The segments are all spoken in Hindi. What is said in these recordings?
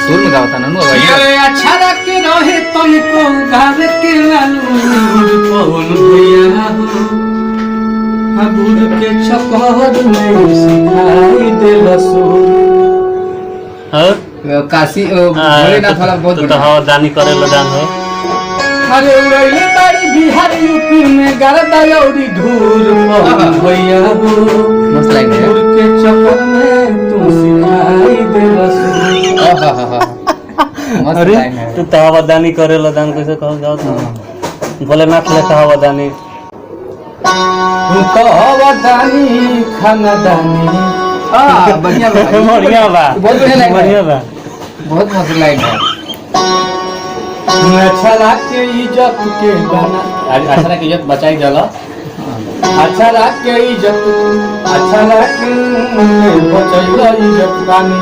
सुर में गाता ना अरे अच्छा रखे रहे तुमको गावे के लालूर पवन भैया हो अबूर के चक्कर में सिखाई देला सुर। काशी भोलेनाथ वाला बहुत तो हवा दानी करे लदान हो। अरे उड़ैले बाड़ी बिहार यूपी में गरदा लौरी धूर पवन भैया हो मस्त लाइन है। अबूर के चक्कर में तू सिखाई देला सुर। मस्त अरे लाइन है। तू तो हवा दानी करे लदान कैसे कहल जाओ तो भोलेनाथ लेखा हवा दानी। तू तो हवा दानी खाना दानी। बढ़िया बढ़िया बा बहुत बढ़िया लाइन बढ़िया है। बा। बहुत मस्त लाइन है। अच्छा लाके इज्जत के गाना अच्छा ना कि इज्जत बचाई जाला। अच्छा लाके इज्जत अच्छा लाके बचैला इज्जत गानी।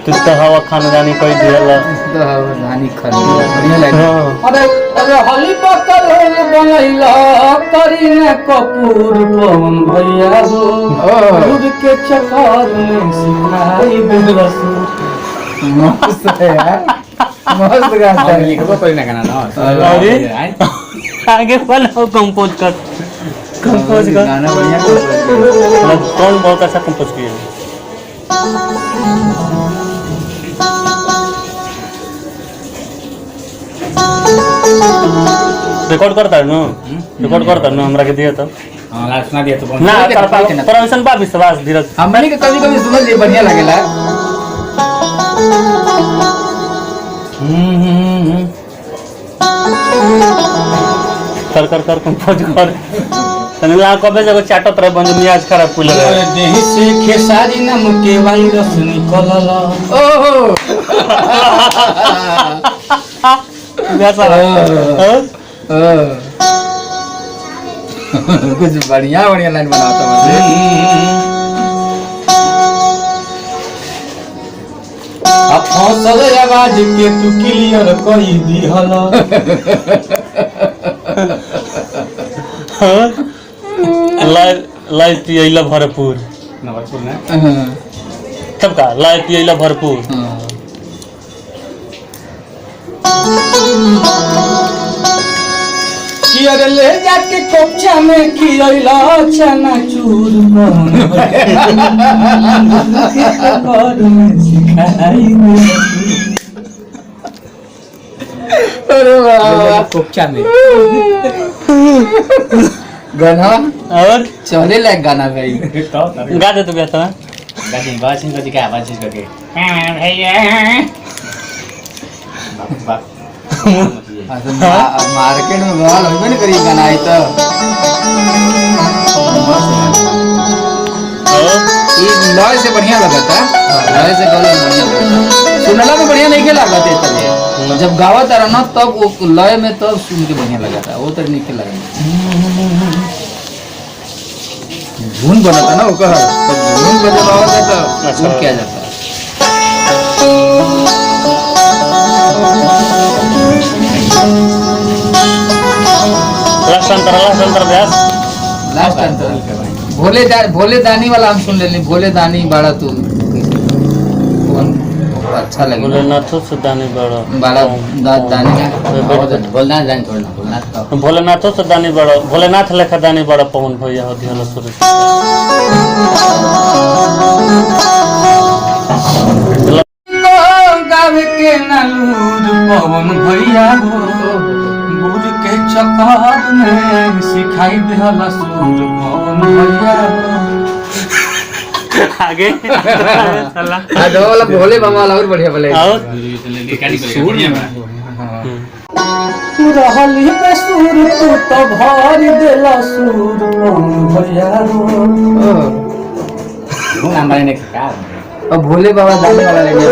तू तो हवा खानदानी कोई दिया तो धानी खरी बढ़िया लाइन है। अरे अरे हली पकड़ बनैला करीना कपूर पवन भैया हो दूध के चक्कर में सिखाई देला सुर। मस्त है यार। मस्त गाता है। लिखबो कोई ना गाना ना। अरे आगे वाला कंपोज कर गाना बढ़िया कंपोज कौन बहुत अच्छा कंपोज किया है। रिकॉर्ड करता है ना रिकॉर्ड करता है ना हमरा के दिया तो हां लास्ट सुना दिया तो ना परमिशन बा विश्वास धीरज हमनी के कभी सुनल जे बढ़िया लागेला। कर कर कर कंपोज कर तने ला कबे जगह चाटत रहे बंद मियाज खराब कुल अरे देहि से खेसारी नाम के वायरस निकलल। ओहो वैसा कुछ बढ़िया बढ़िया लाइन बनाता है। अब फसल आवाज के तू क्लियर कई दिहल। लाइव पियला भरपूर नवरपुर में सबका लाइव पियला भरपूर। कि अरे ले जाके कोपचा में खियला चनाचूर पवन में सिखाई देला सुर। अरे वाह कोपचा में गाना और चले लायक गाना भाई। गा दे तो बेटा गाड़ी बात सिंह को दिखा आवाज चीज करके भैया मार्केट में बवाल होबे न करी गाना आई तो ये लॉय से बढ़िया लगता लॉय से गाना बढ़िया लगता सुनला में बढ़िया नहीं के लागत है तब जब गावत रहा ना तब वो लॉय में तब सुन के बढ़िया लगता वो तो नहीं के लगा धुन बनाता ना वो कहा धुन को जब आवाज आता सुन क्या जाता लास्ट अंतर व्यास लास्ट अंतर भोले दानी वाला हम सुन लेनी भोले दानी बड़ा तू अच्छा लगे भोलेनाथ से दानी बड़ा दानी भोलेनाथ दानी थोड़ा भोलेनाथ से दानी बड़ा भोलेनाथ लेखा दानी बड़ा पवन भैया हो दिहल सुर गावे के नालूर पवन भैया हो बूढ़ के चक्कर में सिखाई देला सुर पवन भैया हो। आगे चला दो वाला भोले बाबा वाला और बढ़िया बोले और रहली पे सुर तू तो भर देला सुर पवन भैया हो। नाम बारे ने क्या और भोले बाबा दानी वाला लेंगे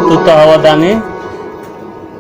तू तो हवा दानी